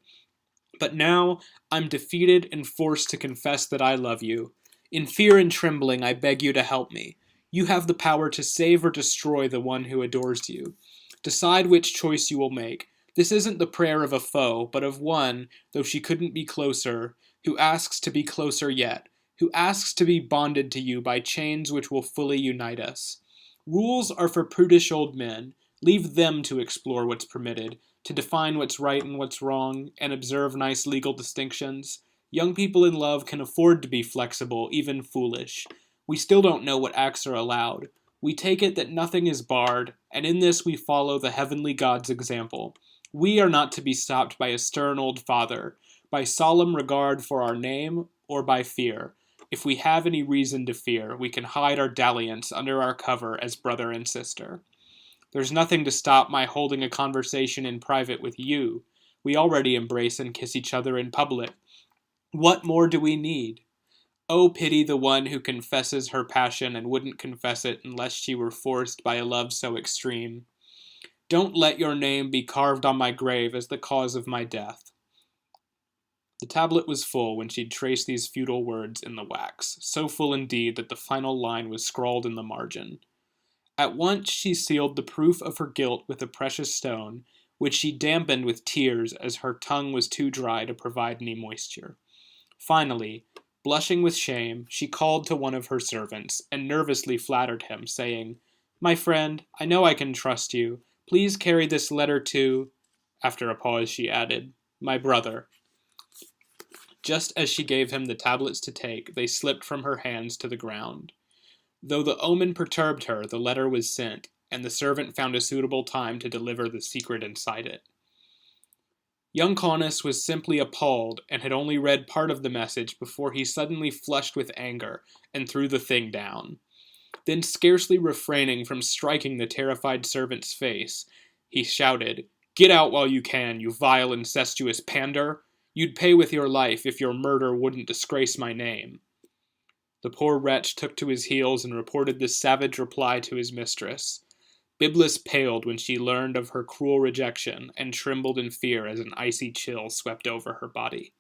Speaker 1: But now I'm defeated and forced to confess that I love you. In fear and trembling, I beg you to help me. You have the power to save or destroy the one who adores you. Decide which choice you will make. This isn't the prayer of a foe, but of one, though she couldn't be closer, who asks to be closer yet, who asks to be bonded to you by chains which will fully unite us. Rules are for prudish old men. Leave them to explore what's permitted, to define what's right and what's wrong, and observe nice legal distinctions. Young people in love can afford to be flexible, even foolish. We still don't know what acts are allowed. We take it that nothing is barred, and in this we follow the heavenly God's example. We are not to be stopped by a stern old father, by solemn regard for our name, or by fear. If we have any reason to fear, we can hide our dalliance under our cover as brother and sister. There's nothing to stop my holding a conversation in private with you. We already embrace and kiss each other in public. What more do we need? Oh, pity the one who confesses her passion and wouldn't confess it unless she were forced by a love so extreme. Don't let your name be carved on my grave as the cause of my death. The tablet was full when she'd traced these futile words in the wax, so full indeed that the final line was scrawled in the margin. At once she sealed the proof of her guilt with a precious stone, which she dampened with tears as her tongue was too dry to provide any moisture. Finally, blushing with shame, she called to one of her servants, and nervously flattered him, saying, "My friend, I know I can trust you. Please carry this letter to—" After a pause she added, "my brother." Just as she gave him the tablets to take, they slipped from her hands to the ground. Though the omen perturbed her, the letter was sent, and the servant found a suitable time to deliver the secret inside it. Young Caunus was simply appalled, and had only read part of the message before he suddenly flushed with anger and threw the thing down. Then, scarcely refraining from striking the terrified servant's face, he shouted, "Get out while you can, you vile incestuous pander! You'd pay with your life if your murder wouldn't disgrace my name." The poor wretch took to his heels and reported this savage reply to his mistress. Byblis paled when she learned of her cruel rejection, and trembled in fear as an icy chill swept over her body.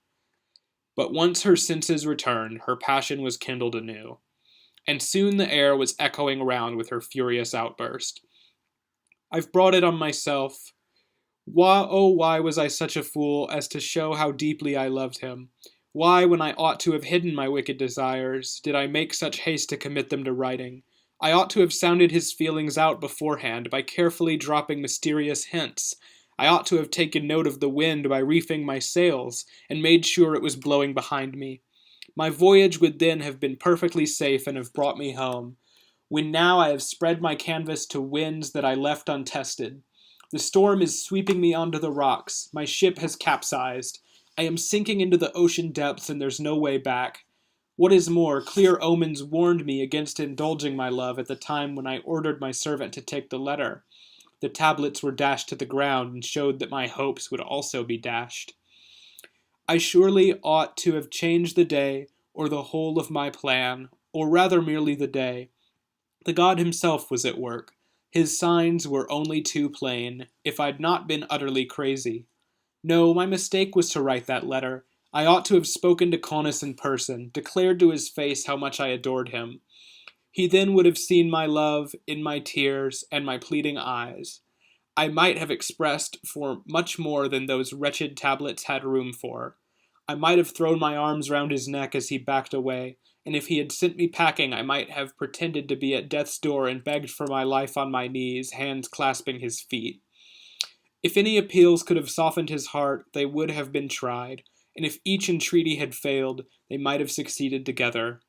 Speaker 1: But once her senses returned, her passion was kindled anew, and soon the air was echoing round with her furious outburst. "I've brought it on myself. Why was I such a fool as to show how deeply I loved him? Why, when I ought to have hidden my wicked desires, did I make such haste to commit them to writing? I ought to have sounded his feelings out beforehand by carefully dropping mysterious hints. I ought to have taken note of the wind by reefing my sails, and made sure it was blowing behind me. My voyage would then have been perfectly safe and have brought me home. When now I have spread my canvas to winds that I left untested. The storm is sweeping me onto the rocks. My ship has capsized. I am sinking into the ocean depths, and there's no way back. What is more, clear omens warned me against indulging my love at the time when I ordered my servant to take the letter. The tablets were dashed to the ground and showed that my hopes would also be dashed. I surely ought to have changed the day, or the whole of my plan, or rather merely the day. The god himself was at work. His signs were only too plain, if I'd not been utterly crazy. No, my mistake was to write that letter. I ought to have spoken to Caunus in person, declared to his face how much I adored him. He then would have seen my love in my tears and my pleading eyes. I might have expressed for much more than those wretched tablets had room for. I might have thrown my arms round his neck as he backed away, and if he had sent me packing, I might have pretended to be at death's door and begged for my life on my knees, hands clasping his feet. If any appeals could have softened his heart, they would have been tried, and if each entreaty had failed, they might have succeeded together.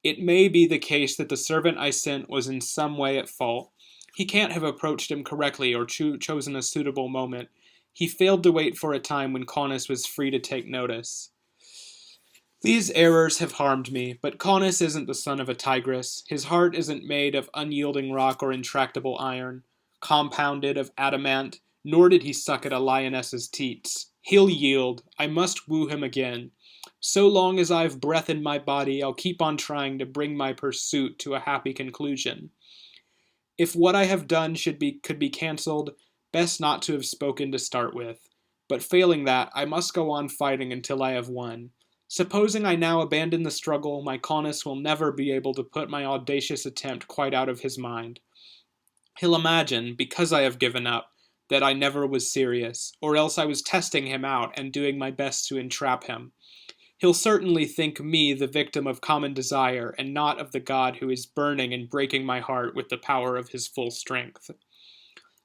Speaker 1: It may be the case that the servant I sent was in some way at fault. He can't have approached him correctly or chosen a suitable moment. He failed to wait for a time when Caunus was free to take notice. These errors have harmed me, but Caunus isn't the son of a tigress. His heart isn't made of unyielding rock or intractable iron, compounded of adamant, nor did he suck at a lioness's teats. He'll yield. I must woo him again. So long as I've breath in my body, I'll keep on trying to bring my pursuit to a happy conclusion. If what I have done could be cancelled, best not to have spoken to start with. But failing that, I must go on fighting until I have won. Supposing I now abandon the struggle, my Caunus will never be able to put my audacious attempt quite out of his mind. He'll imagine, because I have given up, that I never was serious, or else I was testing him out and doing my best to entrap him. He'll certainly think me the victim of common desire, and not of the god who is burning and breaking my heart with the power of his full strength.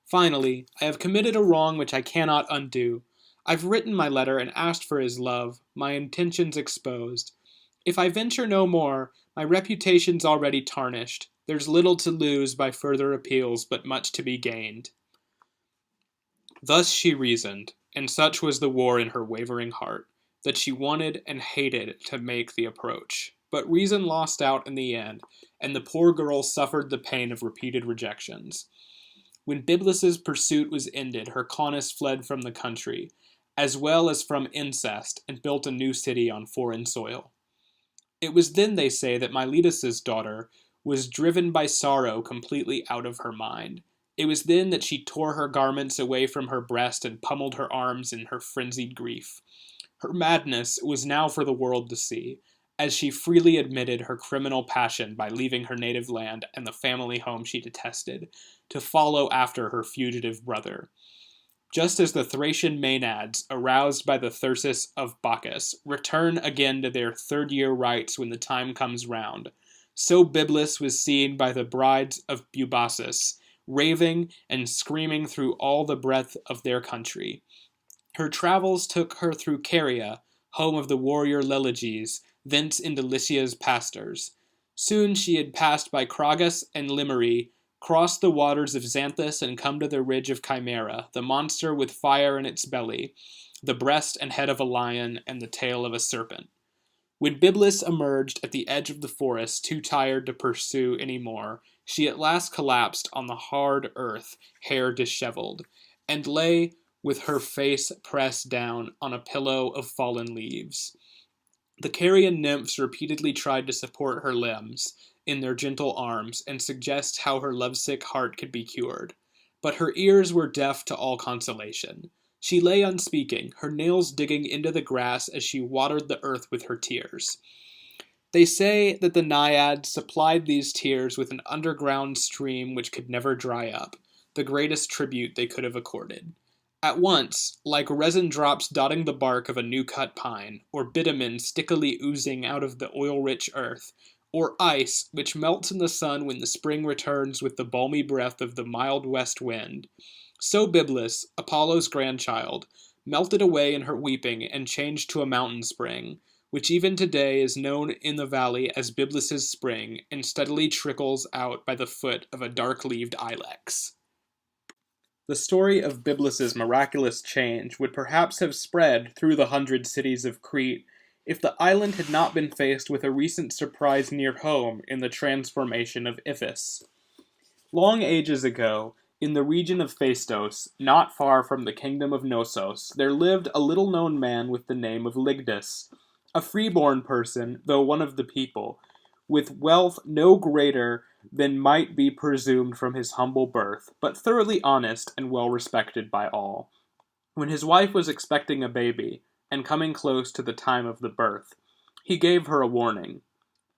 Speaker 1: Finally, I have committed a wrong which I cannot undo. I've written my letter and asked for his love, my intentions exposed. If I venture no more, my reputation's already tarnished. There's little to lose by further appeals, but much to be gained. Thus she reasoned, and such was the war in her wavering heart, that she wanted and hated to make the approach. But reason lost out in the end, and the poor girl suffered the pain of repeated rejections. When Byblis's pursuit was ended, her Caunus fled from the country, as well as from incest, and built a new city on foreign soil. It was then, they say, that Miletus's daughter was driven by sorrow completely out of her mind. It was then that she tore her garments away from her breast and pummeled her arms in her frenzied grief. Her madness was now for the world to see, as she freely admitted her criminal passion by leaving her native land and the family home she detested, to follow after her fugitive brother. Just as the Thracian Maenads, aroused by the thyrsus of Bacchus, return again to their third-year rites when the time comes round, so Byblis was seen by the brides of Bubassus, raving and screaming through all the breadth of their country. Her travels took her through Caria, home of the warrior Leleges, thence into Lycia's pastors. Soon she had passed by Cragis and Limery, crossed the waters of Xanthus and come to the ridge of Chimera, the monster with fire in its belly, the breast and head of a lion, and the tail of a serpent. When Byblis emerged at the edge of the forest, too tired to pursue any more, she at last collapsed on the hard earth, hair disheveled, and lay with her face pressed down on a pillow of fallen leaves. The Carian nymphs repeatedly tried to support her limbs in their gentle arms and suggest how her lovesick heart could be cured. But her ears were deaf to all consolation. She lay unspeaking, her nails digging into the grass as she watered the earth with her tears. They say that the Naiads supplied these tears with an underground stream which could never dry up, the greatest tribute they could have accorded. At once, like resin drops dotting the bark of a new-cut pine, or bitumen stickily oozing out of the oil-rich earth, or ice, which melts in the sun when the spring returns with the balmy breath of the mild west wind, so Byblis, Apollo's grandchild, melted away in her weeping and changed to a mountain spring, which even today is known in the valley as Byblis's spring, and steadily trickles out by the foot of a dark-leaved ilex. The story of Byblis's miraculous change would perhaps have spread through the 100 cities of Crete if the island had not been faced with a recent surprise near home in the transformation of Iphis. Long ages ago, in the region of Phaistos, not far from the kingdom of Knossos, there lived a little-known man with the name of Lyctus, a freeborn person, though one of the people, with wealth no greater than might be presumed from his humble birth, but thoroughly honest and well respected by all. When his wife was expecting a baby, and coming close to the time of the birth, he gave her a warning.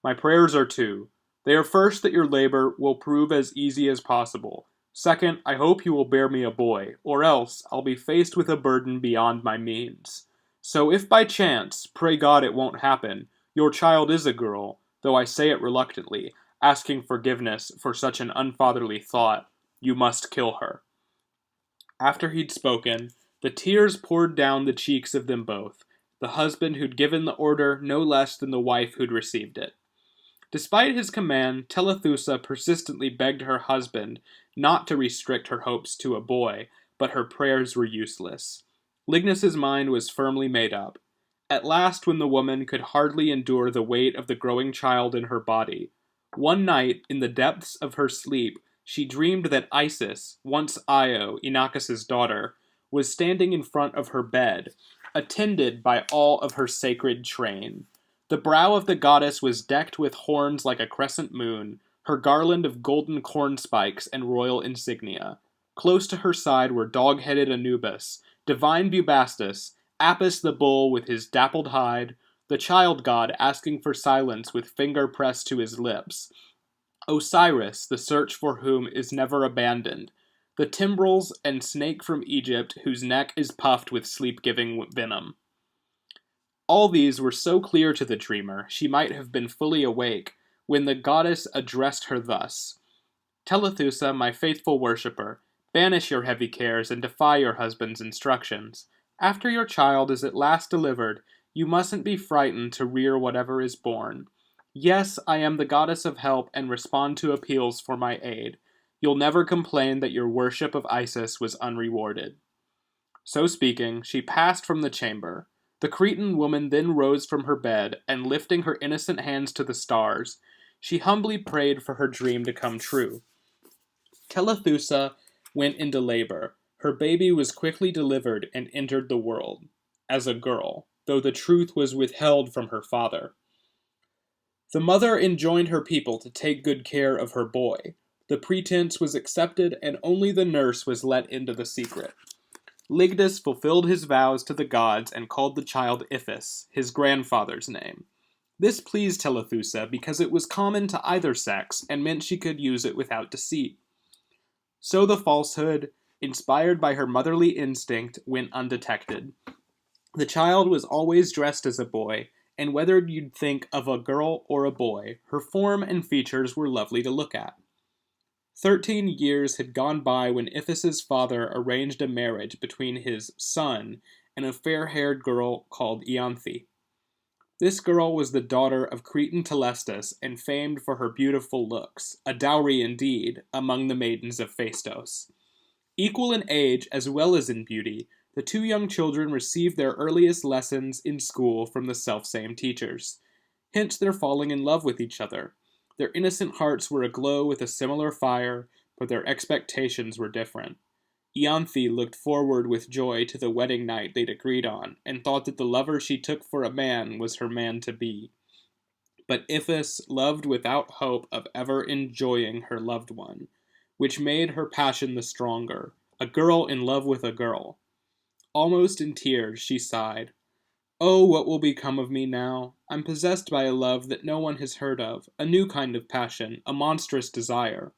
Speaker 1: "My prayers are two. They are first that your labor will prove as easy as possible. Second, I hope you will bear me a boy, or else I'll be faced with a burden beyond my means. So if by chance, pray God it won't happen, your child is a girl, though I say it reluctantly, asking forgiveness for such an unfatherly thought, you must kill her." After he'd spoken, the tears poured down the cheeks of them both, the husband who'd given the order no less than the wife who'd received it. Despite his command, Telethusa persistently begged her husband not to restrict her hopes to a boy, but her prayers were useless. Lyctus's mind was firmly made up. At last, when the woman could hardly endure the weight of the growing child in her body, one night, in the depths of her sleep, she dreamed that Isis, once Io, Inachus's daughter, was standing in front of her bed, attended by all of her sacred train. The brow of the goddess was decked with horns like a crescent moon, her garland of golden corn spikes and royal insignia. Close to her side were dog-headed Anubis, divine Bubastis, Apis the bull with his dappled hide, the child god asking for silence with finger pressed to his lips, Osiris, the search for whom is never abandoned, the timbrels and snake from Egypt whose neck is puffed with sleep-giving venom. All these were so clear to the dreamer, she might have been fully awake, when the goddess addressed her thus: "Telethusa, my faithful worshipper, banish your heavy cares and defy your husband's instructions. After your child is at last delivered, you mustn't be frightened to rear whatever is born. Yes, I am the goddess of help and respond to appeals for my aid. You'll never complain that your worship of Isis was unrewarded." So speaking, she passed from the chamber. The Cretan woman then rose from her bed, and lifting her innocent hands to the stars, she humbly prayed for her dream to come true. Telethusa went into labor. Her baby was quickly delivered and entered the world, as a girl, though the truth was withheld from her father. The mother enjoined her people to take good care of her boy. The pretense was accepted, and only the nurse was let into the secret. Lyctus fulfilled his vows to the gods and called the child Iphis, his grandfather's name. This pleased Telethusa because it was common to either sex and meant she could use it without deceit. So the falsehood, inspired by her motherly instinct, went undetected. The child was always dressed as a boy, and whether you'd think of a girl or a boy, her form and features were lovely to look at. 13 years had gone by when Iphis's father arranged a marriage between his son and a fair-haired girl called Ianthe. This girl was the daughter of Cretan Telestus and famed for her beautiful looks, a dowry indeed, among the maidens of Phaistos. Equal in age as well as in beauty, the two young children received their earliest lessons in school from the selfsame teachers. Hence their falling in love with each other. Their innocent hearts were aglow with a similar fire, but their expectations were different. Ianthe looked forward with joy to the wedding night they'd agreed on, and thought that the lover she took for a man was her man-to-be. But Iphis loved without hope of ever enjoying her loved one, which made her passion the stronger, a girl in love with a girl. Almost in tears, she sighed, "Oh, what will become of me now? I'm possessed by a love that no one has heard of, a new kind of passion, a monstrous desire.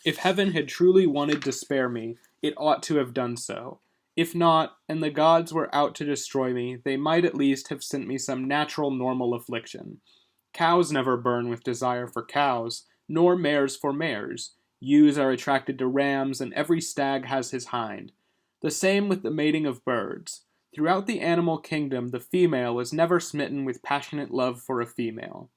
Speaker 1: If heaven had truly wanted to spare me, it ought to have done so. If not, and the gods were out to destroy me, they might at least have sent me some natural normal affliction. Cows never burn with desire for cows, nor mares for mares. Ewes are attracted to rams, and every stag has his hind. The same with the mating of birds. Throughout the animal kingdom, the female is never smitten with passionate love for a female.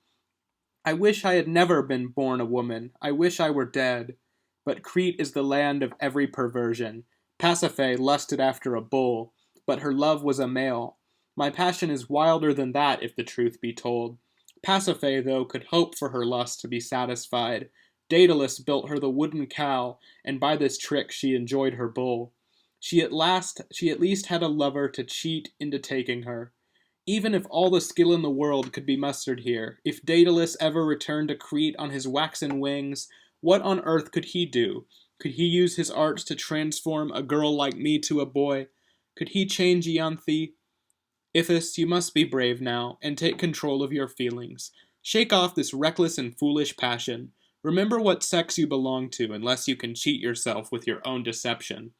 Speaker 1: I wish I had never been born a woman. I wish I were dead. But Crete is the land of every perversion. Pasiphae lusted after a bull, but her love was a male. My passion is wilder than that, if the truth be told. Pasiphae, though, could hope for her lust to be satisfied. Daedalus built her the wooden cow, and by this trick she enjoyed her bull. She at least had a lover to cheat into taking her. Even if all the skill in the world could be mustered here, if Daedalus ever returned to Crete on his waxen wings, what on earth could he do? Could he use his arts to transform a girl like me to a boy? Could he change Ianthe? Iphis, you must be brave now, and take control of your feelings. Shake off this reckless and foolish passion. Remember what sex you belong to, unless you can cheat yourself with your own deception.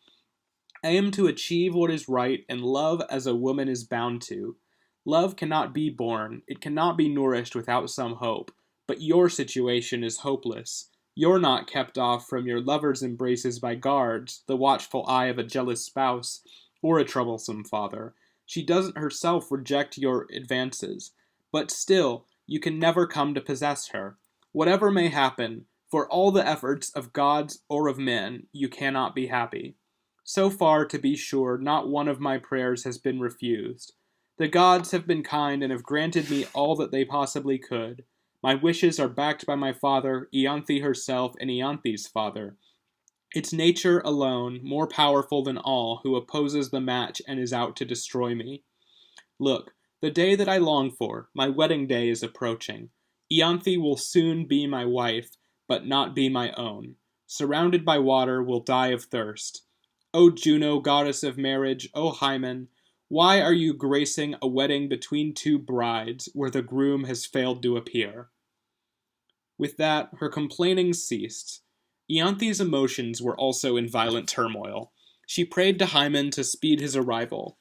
Speaker 1: I am to achieve what is right, and love as a woman is bound to. Love cannot be born, it cannot be nourished without some hope, but your situation is hopeless. You're not kept off from your lover's embraces by guards, the watchful eye of a jealous spouse, or a troublesome father. She doesn't herself reject your advances, but still, you can never come to possess her. Whatever may happen, for all the efforts of gods or of men, you cannot be happy. So far, to be sure, not one of my prayers has been refused. The gods have been kind and have granted me all that they possibly could. My wishes are backed by my father, Ianthe herself, and Ianthe's father. It's nature alone, more powerful than all, who opposes the match and is out to destroy me. Look, the day that I long for, my wedding day, is approaching. Ianthe will soon be my wife, but not be my own. Surrounded by water, will die of thirst. O Juno, goddess of marriage, O Hymen, why are you gracing a wedding between two brides, where the groom has failed to appear? With that, her complainings ceased. Ianthe's emotions were also in violent turmoil. She prayed to Hymen to speed his arrival.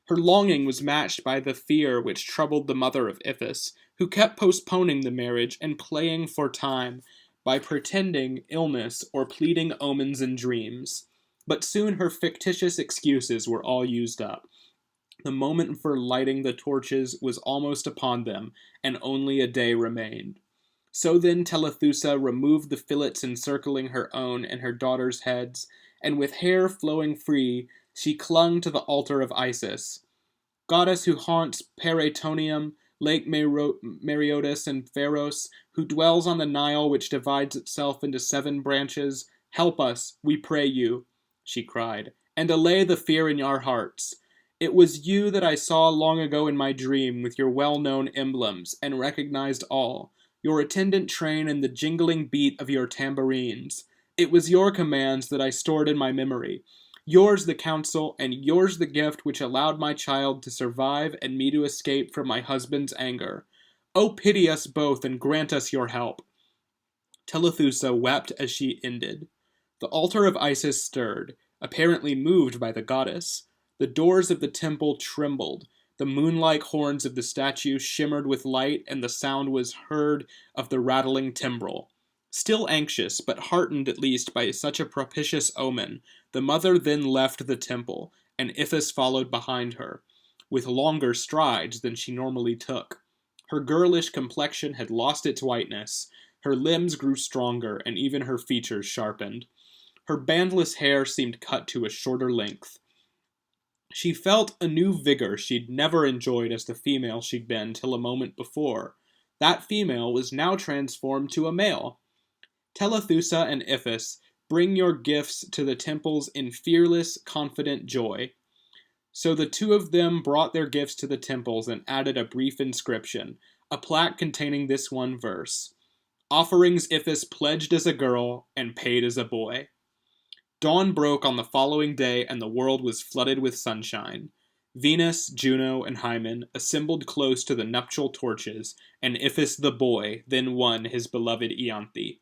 Speaker 1: Her longing was matched by the fear which troubled the mother of Iphis, who kept postponing the marriage and playing for time by pretending illness or pleading omens and dreams. But soon her fictitious excuses were all used up. The moment for lighting the torches was almost upon them, and only a day remained. So then Telethusa removed the fillets encircling her own and her daughters' heads, and with hair flowing free, she clung to the altar of Isis. Goddess who haunts Paraetonium, Lake Mareotis, and Pharos, who dwells on the Nile which divides itself into 7 branches, help us, we pray you, she cried, and allay the fear in our hearts. It was you that I saw long ago in my dream with your well-known emblems, and recognized all. your attendant train and the jingling beat of your tambourines. It was your commands that I stored in my memory. Yours the counsel, and yours the gift which allowed my child to survive and me to escape from my husband's anger. O pity us both and grant us your help." Telethusa wept as she ended. The altar of Isis stirred, apparently moved by the goddess. The doors of the temple trembled. The moon-like horns of the statue shimmered with light, and the sound was heard of the rattling timbrel. Still anxious, but heartened at least by such a propitious omen, the mother then left the temple, and Iphis followed behind her, with longer strides than she normally took. Her girlish complexion had lost its whiteness, her limbs grew stronger, and even her features sharpened. Her bandless hair seemed cut to a shorter length. She felt a new vigor she'd never enjoyed as the female she'd been till a moment before. That female was now transformed to a male. "Telethusa and Iphis, bring your gifts to the temples in fearless, confident joy." So the two of them brought their gifts to the temples and added a brief inscription, a plaque containing this one verse: "Offerings Iphis pledged as a girl and paid as a boy." Dawn broke on the following day, and the world was flooded with sunshine. Venus, Juno, and Hymen assembled close to the nuptial torches, and Iphis the boy then won his beloved Ianthe.